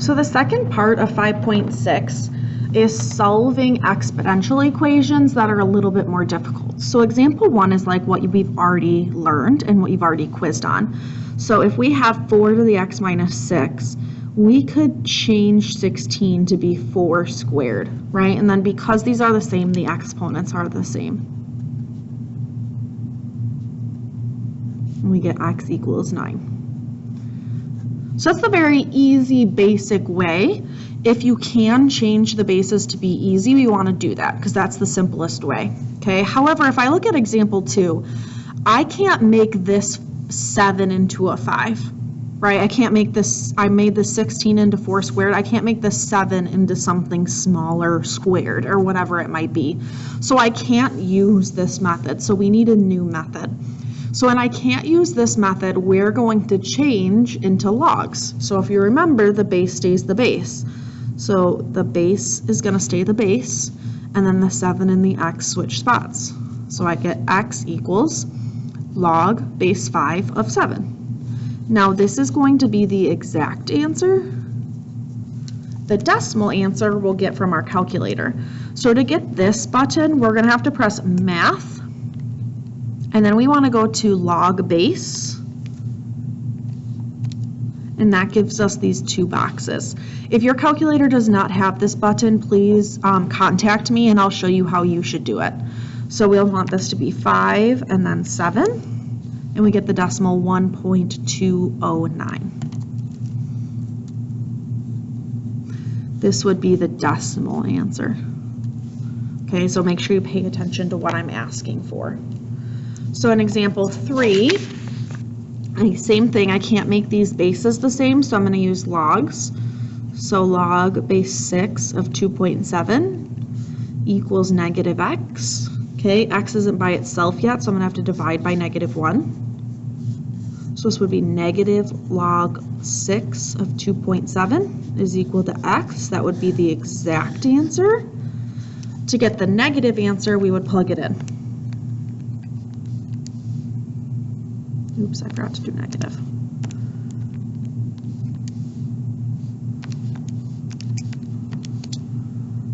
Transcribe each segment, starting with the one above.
So the second part of 5.6 is solving exponential equations that are a little bit more difficult. So example 1 is like what we've already learned and what you've already quizzed on. So if we have 4 to the x minus 6, we could change 16 to be 4 squared, right? And then because these are the same, the exponents are the same. And we get x equals 9. So that's the very easy, basic way. If you can change the bases to be easy, we want to do that because that's the simplest way, okay? However, if I look at example 2, I can't make this 7 into a 5, right? I can't make this, I made the 16 into 4 squared. I can't make the 7 into something smaller squared or whatever it might be. So I can't use this method. So we need a new method. So when I can't use this method, we're going to change into logs. So if you remember, the base stays the base. So the base is going to stay the base, and then the 7 and the x switch spots. So I get x equals log base 5 of 7. Now this is going to be the exact answer. The decimal answer we'll get from our calculator. So to get this button, we're going to have to press math. And then we want to go to log base, and that gives us these 2 boxes. If your calculator does not have this button, please contact me and I'll show you how you should do it. So we'll want this to be 5 and then 7, and we get the decimal 1.209. This would be the decimal answer. Okay, so make sure you pay attention to what I'm asking for. So in example 3, same thing, I can't make these bases the same, so I'm going to use logs. So log base 6 of 2.7 equals negative x. Okay, x isn't by itself yet, so I'm going to have to divide by negative 1. So this would be negative log 6 of 2.7 is equal to x. That would be the exact answer. To get the negative answer, we would plug it in. Oops, I forgot to do negative.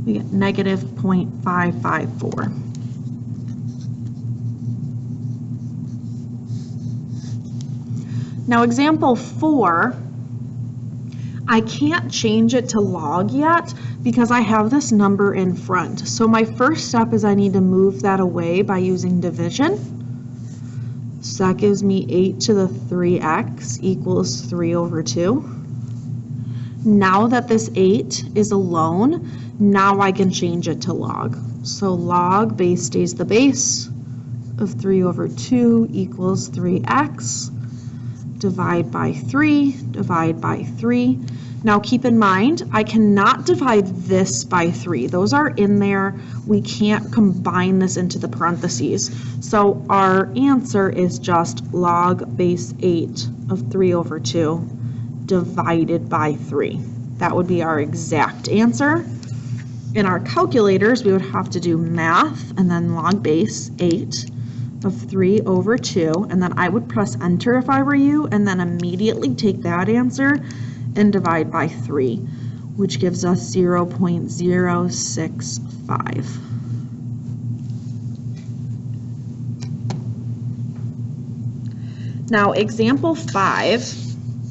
We get negative 0.554. Now example 4, I can't change it to log yet because I have this number in front. So my first step is I need to move that away by using division. So that gives me 8 to the 3x equals 3 over 2. Now that this 8 is alone, now I can change it to log. So log base stays the base of 3 over 2 equals 3x. Divide by 3, divide by 3. Now keep in mind, I cannot divide this by 3. Those are in there. We can't combine this into the parentheses. So our answer is just log base 8 of 3 over 2 divided by 3. That would be our exact answer. In our calculators, we would have to do math and then log base 8 of 3 over 2. And then I would press enter if I were you, and then immediately take that answer and divide by 3, which gives us 0.065. Now example 5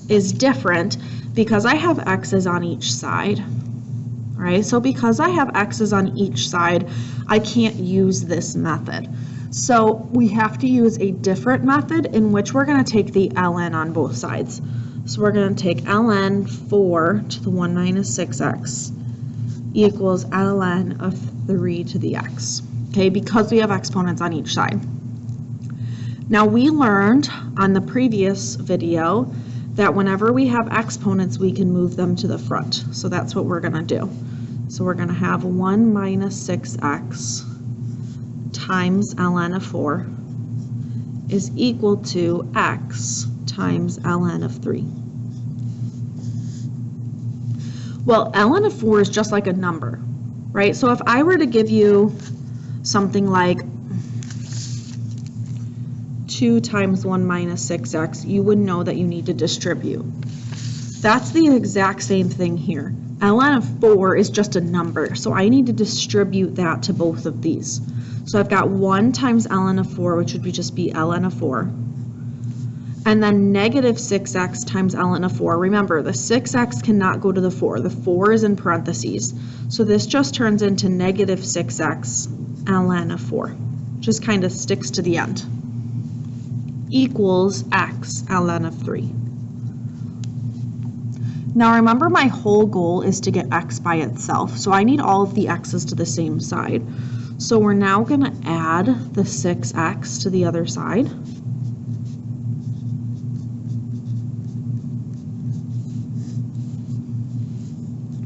is different because I have x's on each side. All right, so because I have x's on each side, I can't use this method. So we have to use a different method in which we're going to take the ln on both sides. So we're going to take ln 4 to the 1 minus 6x equals ln of 3 to the x, okay, because we have exponents on each side. Now we learned on the previous video that whenever we have exponents, we can move them to the front. So that's what we're going to do. So we're going to have 1 minus 6x times ln of 4 is equal to x times ln of 3. Well, ln of 4 is just like a number, right? So if I were to give you something like 2 times 1 minus 6x, you would know that you need to distribute. That's the exact same thing here. ln of 4 is just a number, so I need to distribute that to both of these. So I've got 1 times ln of 4, which would just be ln of 4. And then negative 6x times ln of 4. Remember, the 6x cannot go to the 4. The 4 is in parentheses. So this just turns into negative 6x ln of 4. Just kind of sticks to the end. Equals x ln of 3. Now remember, my whole goal is to get x by itself, so I need all of the x's to the same side. So we're now going to add the 6x to the other side.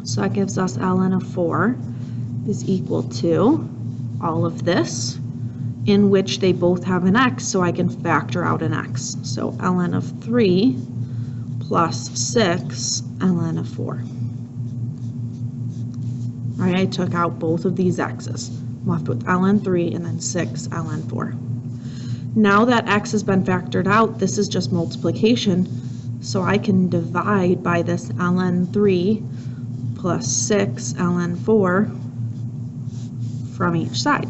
So that gives us ln of 4 is equal to all of this, in which they both have an x, so I can factor out an x. So ln of 3 plus 6 ln of 4. All right, I took out both of these x's. I'm left with ln 3 and then 6 ln 4. Now that x has been factored out, this is just multiplication, so I can divide by this ln 3 plus 6 ln 4 from each side.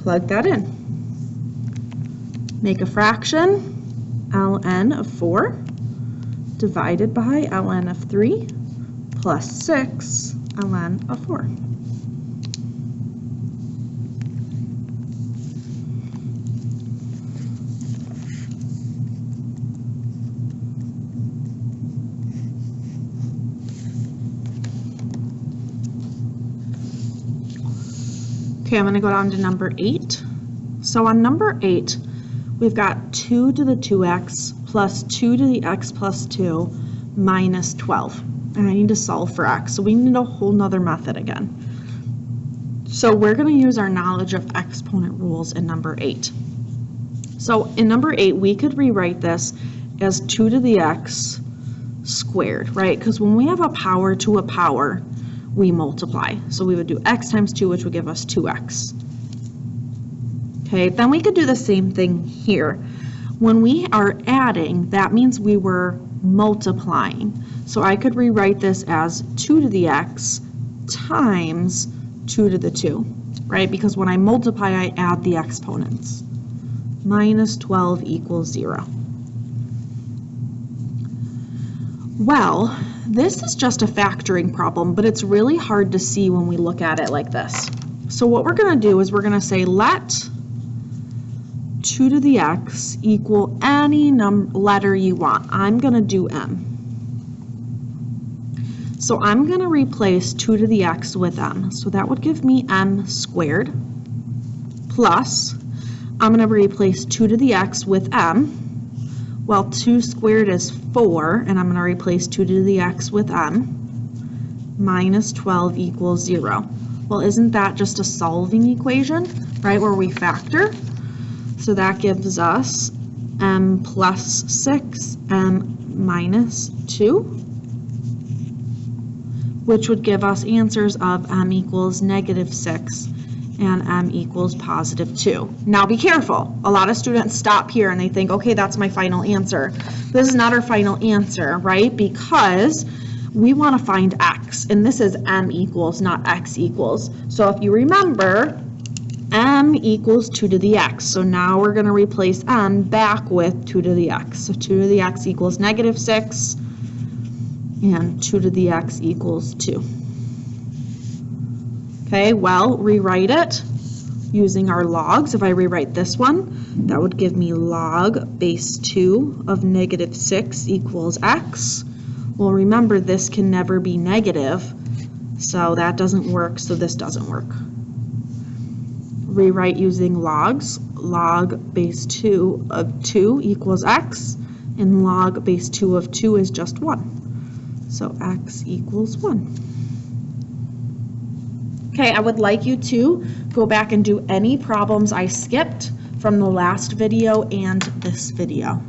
Plug that in. Make a fraction, ln of 4 divided by ln of 3 plus 6 ln of 4. Okay, I'm going to go down to number 8. So on number 8, we've got 2 to the 2x plus 2 to the x plus 2 minus 12. And I need to solve for x, so we need a whole nother method again. So we're going to use our knowledge of exponent rules in number 8. So in number 8, we could rewrite this as 2 to the x squared, right? Because when we have a power to a power, we multiply. So we would do x times 2, which would give us 2x. Okay, then we could do the same thing here. When we are adding, that means we were multiplying. So I could rewrite this as 2 to the x times 2 to the 2, right? Because when I multiply, I add the exponents. Minus 12 equals 0. Well, this is just a factoring problem, but it's really hard to see when we look at it like this. So what we're going to do is we're going to say let 2 to the x equal any letter you want. I'm going to do m. So I'm going to replace 2 to the x with m. So that would give me m squared plus, I'm going to replace 2 to the x with m. Well, 2 squared is 4, and I'm going to replace 2 to the x with m. Minus 12 equals 0. Well, isn't that just a solving equation, right, where we factor? So that gives us m plus 6, m minus 2, which would give us answers of m equals negative 6 and m equals positive 2. Now be careful. A lot of students stop here and they think, okay, that's my final answer. This is not our final answer, right? Because we want to find x, and this is m equals, not x equals. So if you remember, m equals 2 to the x. So now we're going to replace m back with 2 to the x. So 2 to the x equals negative 6, and 2 to the x equals 2. Okay, well, rewrite it using our logs. If I rewrite this one, that would give me log base 2 of negative 6 equals x. Well, remember, this can never be negative, so that doesn't work, so this doesn't work. Rewrite using logs. Log base 2 of 2 equals x, and log base 2 of 2 is just 1. So x equals 1. Okay, I would like you to go back and do any problems I skipped from the last video and this video.